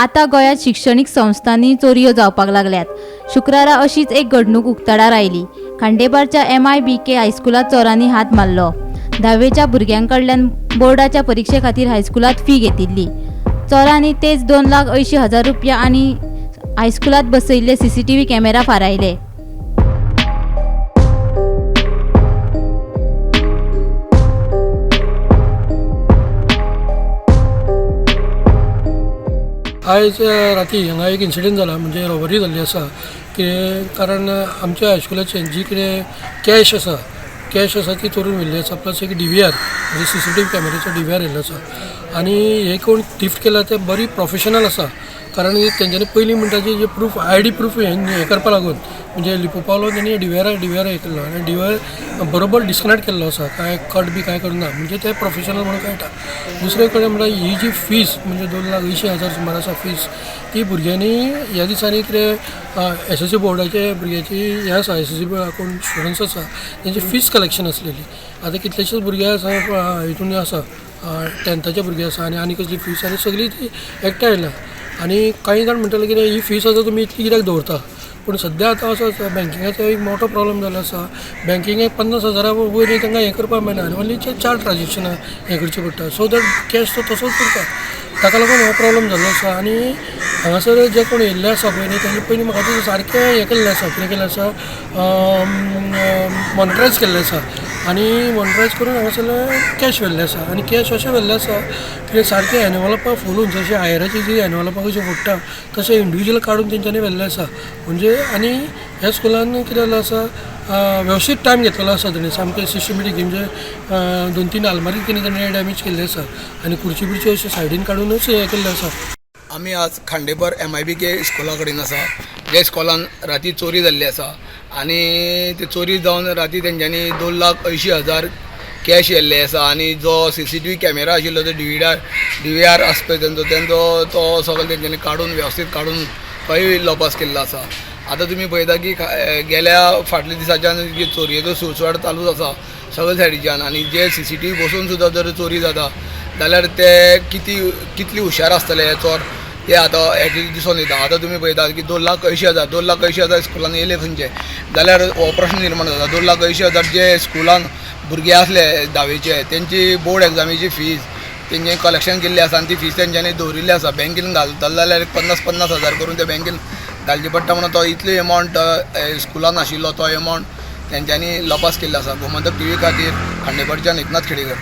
आता गोंयांत शिक्षणीक संस्थांनी चोरयो जावपाक लागल्यात। शुक्रारा अशीच एक घडणूक उक्ताडार आयली। खांडेपारच्या MIBK हायस्कुलात चोरांनी हात मारलो। 10वेच्या भुरग्यांकडल्यान बोर्डाच्या परीक्षे खातीर हायस्कुलात फी घेतिल्ली। चोरांनी तेच 2,80,000 रुपया आनी हायस्कुलात बसयल्ले CCTV कॅमेरा फारायले। आयज राती हांगा एक इन्सिडेंट जाला, म्हणजे रॉबरी जाल्ली आसा। कारण आमच्या हायस्कुलाचें जी कितें कॅश आसा ती चोरून व्हेल्ली आसा, प्लस एक DVR म्हणजे CCTV कॅमेराचो DVR येयल्लो आसा। आनी हे कोण थिफ्ट केला ते बरी प्रोफेशनल आसा, कारण तेंच्यांनी पयलीं म्हणटाचे जे प्रूफ ID प्रूफ हे करपा लागून म्हणजे लिपोवपा लागून तेणी DVR हे केल्लो आनी DVR बरोबर डिस्कनेक्ट केल्लो आसा, काय कट बी काय करूना, म्हणजे ते प्रोफेशनल म्हणून कळटा। दुसरे कडेन म्हणल्यार ही जी फीज म्हणजे 2,80,000 सुमार आसा फीज, ती भुरग्यांनी ह्या दिसांनी कितें SSC बोर्डाचे भुरग्याची हे आसा, SSC कोण स्टुडंट्स आसा तेंची फीज कलेक्शन आसलेली। आतां कितलेशेच भुरगे आसा हितून आसा 10th भुरगे आसा आनी कसली फीज आनी सगळी ती एकठांय आयल्या। आनी कांय जाण म्हणटाले कितें ही फीज आतां तुमी इतली कित्याक दवरता, पूण सद्या आतां असो बँकिंगाचो एक मोठो प्रॉब्लम जाल्लो आसा। बँकिंगेक 50,000 वयर तांकां हें करपाक मेळना आनी ओन्ली 4 ट्रान्जॅक्शनां हें करचें पडटा, सो दॅट कॅश तो तसोच उरता। ताका लागून हो प्रॉब्लम जाल्लो आसा। आनी हांगासर जे कोण येयल्ले आसा पळय न्ही तेंचे पयलीं म्हाका ते सारकें हें केल्लें आसा, कितें केल्लें आसा, मॉनिटरायज केल्लें आसा आनी मॉनिटरायज करून हांगासर कॅश व्हेल्लें आसा। आनी कॅश अशें व्हेल्लें आसा की सारकें एनवलपां फुलून, जशें हायराची जी एनवलपां कशी फोडटा तशें इंडिविज्युअल काडून तेंच्यांनी व्हेल्लें आसा। म्हणजे आनी ह्या स्कुलान कितें जाल्लें आसा, वेवस्थीत टायम घेतलेलो आसा तेणी, सामकें सिस्टमॅटीक, म्हणजे 2-3 आलमारी तेणी डॅमेज केल्ले आसा आनी खुर्ची बिर्ची अशें सायडीन काडूनच हें केल्लें आसा। आमी आज खांडेपार MIBK स्कुला कडेन आसा, जे स्कुलान राती चोरी जाल्ली आसा आनी ती चोरी जावन राती तेंच्यांनी 2,80,000 कॅश येल्ले आसा आनी जो CCTV कॅमेरा आशिल्लो तो DVR आसा पळय तेंचो तो सगळो तेंच्यांनी काडून वेवस्थीत काडून तोय लॉपास केल्लो आसा। आतां तुमी पळयता की गेल्या फाटल्या दिसाच्यान जी चोरयेचो सुळसुळाट चालूच आसा सगळे सायडीच्यान, आनी जे CCTV बसून सुद्दां जर चोरी जाता जाल्यार ते कितली हुशार आसतले हे चोर ते आतां एटलीस्ट दिसून येता। आतां तुमी पळयता की 2,80,000 स्कुलान येयले खंयचे, जाल्यार हो प्रश्न निर्माण जाता। 2,80,000 जे स्कुलान भुरगे आसले 10वेचे तेंची बोर्ड एग्जामीची फीज तेंचे कलेक्शन केल्ली आसा आनी ती फीज तेंच्यांनी दवरिल्ली आसा। बँकेन घालतले जाल्यार 50,000 करून ते बँकेन घालचे पडटा, म्हणून तो इतलो एमावंट स्कुलान आशिल्लो तो एमावंट तेंच्यांनी लॉपास केल्लो आसा। गोमंतक TV खातीर खांडेपारच्यान एकनाथ खेडेकर।